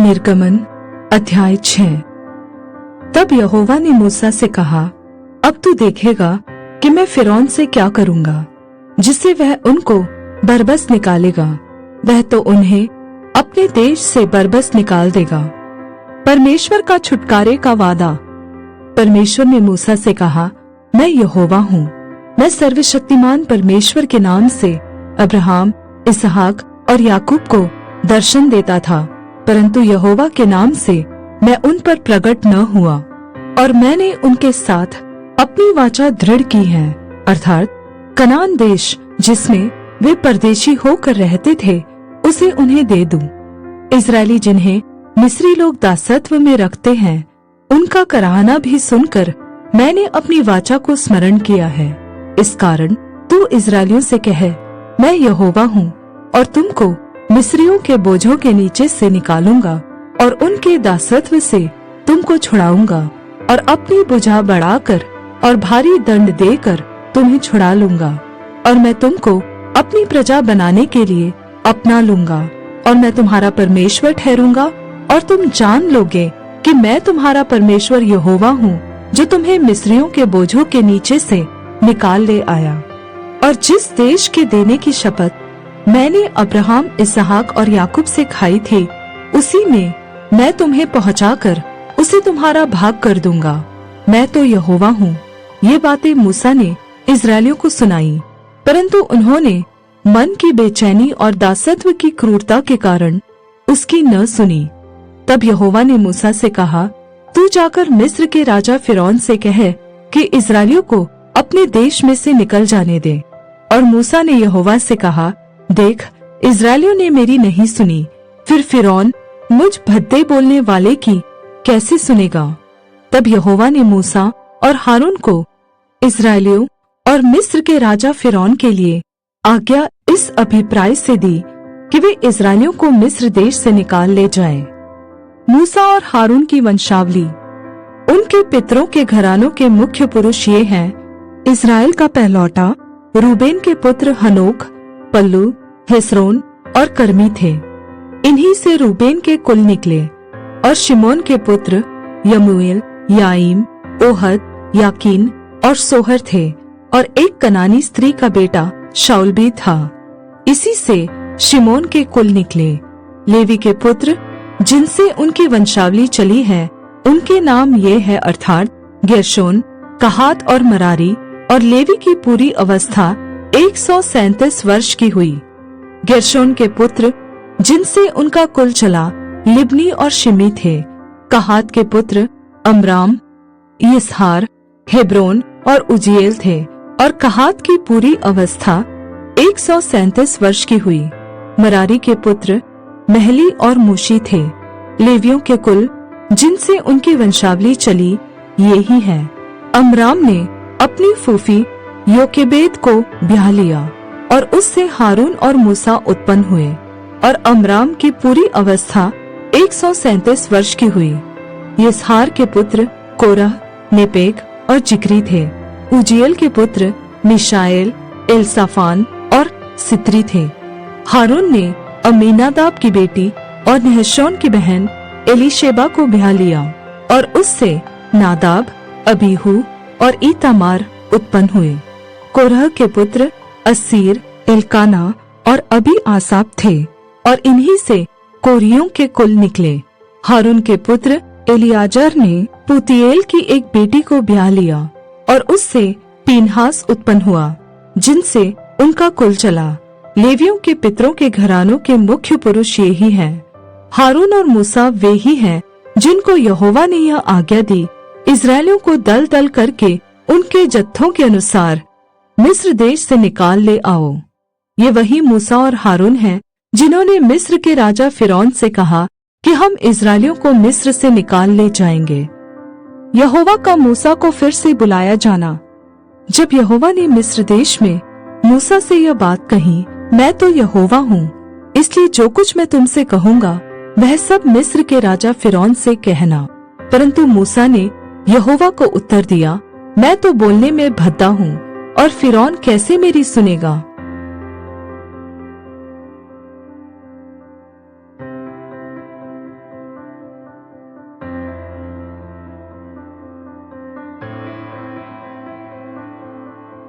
निर्गमन अध्याय 6। तब यहोवा ने मूसा से कहा, अब तू देखेगा कि मैं फिरौन से क्या करूंगा, जिससे वह उनको बरबस निकालेगा। वह तो उन्हें अपने देश से बरबस निकाल देगा। परमेश्वर का छुटकारे का वादा। परमेश्वर ने मूसा से कहा, मैं यहोवा हूँ। मैं सर्वशक्तिमान परमेश्वर के नाम से अब्राहम, इसहाक और याकूब को दर्शन देता था, परंतु यहोवा के नाम से मैं उन पर प्रकट न हुआ, और मैंने उनके साथ अपनी वाचा दृढ़ की है, अर्थात कनान देश जिसमें वे परदेशी होकर रहते थे, उसे उन्हें दे दूं। इस्राएली जिन्हें मिस्री लोग दासत्व में रखते हैं, उनका कराहना भी सुनकर मैंने अपनी वाचा को स्मरण किया है। इस कारण तू इस्राएलियों से कह, मैं यहोवा हूँ, और तुमको मिस्रियों के बोझों के नीचे से निकालूंगा और उनके दासत्व से तुमको छुड़ाऊंगा, और अपनी भुजा बढ़ाकर और भारी दंड देकर तुम्हें छुड़ा लूंगा। और मैं तुमको अपनी प्रजा बनाने के लिए अपना लूंगा, और मैं तुम्हारा परमेश्वर ठहरूंगा, और तुम जान लोगे कि मैं तुम्हारा परमेश्वर यहोवा हूँ, जो तुम्हें मिस्रियों के बोझों के नीचे से निकाल ले आया। और जिस देश के देने की शपथ मैंने अब्राहम, इसहाक और याकूब से खाई थी, उसी में मैं तुम्हें पहुंचाकर उसे तुम्हारा भाग कर दूंगा। मैं तो यहोवा हूँ। ये बातें मूसा ने इस्राएलियों को सुनाई, परंतु उन्होंने मन की बेचैनी और दासत्व की क्रूरता के कारण उसकी न सुनी। तब यहोवा ने मूसा से कहा, तू जाकर मिस्र के राजा फिरौन से कह कि इस्राएलियों को अपने देश में से निकल जाने दे। और मूसा ने यहोवा से कहा, देख, इस्राएलियों ने मेरी नहीं सुनी, फिर फिरौन मुझ भद्दे बोलने वाले की कैसे सुनेगा। तब यहोवा ने मूसा और हारून को इस्राएलियों और मिस्र के राजा फिरौन के लिए आज्ञा इस अभिप्राय से दी कि वे इस्राएलियों को मिस्र देश से निकाल ले जाएं। मूसा और हारून की वंशावली। उनके पितरों के घरानों के मुख्य पुरुष ये हैं: इस्राएल का पहलौठा रूबेन के पुत्र हनोक, पल्लू, हेस्रोन और कर्मी थे। इन्हीं से रूबेन के कुल निकले। और शिमोन के पुत्र यमूएल, याईम, ओहद, याकीन और सोहर थे। और एक कनानी स्त्री का बेटा शाऊल भी था। इसी से शिमोन के कुल निकले। लेवी के पुत्र जिनसे उनकी वंशावली चली है, उनके नाम ये है, अर्थात गेर्शोन, कहात और मरारी। और लेवी की पूरी अवस्था 137 वर्ष की हुई। गेर्शोन के पुत्र जिनसे उनका कुल चला, लिब्नी और शिमी थे। कहात के पुत्र अमराम, यिसहार, हेब्रोन और उजिएल थे। और कहात की पूरी अवस्था 137 वर्ष की हुई। मरारी के पुत्र महली और मूशी थे। लेवियों के कुल जिनसे उनकी वंशावली चली ये ही है। अमराम ने अपनी फूफी योकेबेद को ब्याह लिया, और उससे हारून और मूसा उत्पन्न हुए। और अमराम की पूरी अवस्था 137 वर्ष की हुई। यिसहार के पुत्र कोरह, नेपेग और जिक्री थे। उजिएल के पुत्र मिशाएल, एलसाफान और सित्री थे। हारून ने अमीनादाब की बेटी और नहशोन की बहन एलीशेबा को ब्याह लिया, और उससे नादाब, अबीहू और ईतामार उत्पन्न हुए। कोरह के पुत्र असीर, एल्काना और अबी आसाप थे, और इन्हीं से कोरियों के कुल निकले। हारून के पुत्र एलियाजर ने पुतिएल की एक बेटी को ब्याह लिया, और उससे पीनहास उत्पन्न हुआ, जिनसे उनका कुल चला। लेवियों के पितरों के घरानों के मुख्य पुरुष ये ही हैं। हारून और मूसा वे ही हैं जिनको यहोवा ने यह आज्ञा दी, इस्राएलियों को दल दल करके उनके जत्थों के अनुसार मिस्र देश से निकाल ले आओ। ये वही मूसा और हारून हैं जिन्होंने मिस्र के राजा फिरौन से कहा कि हम इस्राएलियों को मिस्र से निकाल ले जाएंगे। यहोवा का मूसा को फिर से बुलाया जाना। जब यहोवा ने मिस्र देश में मूसा से यह बात कही, मैं तो यहोवा हूँ, इसलिए जो कुछ मैं तुमसे कहूँगा वह सब मिस्र के राजा फिरौन से कहना। परंतु मूसा ने यहोवा को उत्तर दिया, मैं तो बोलने में भद्दा हूँ, और फिरौन कैसे मेरी सुनेगा।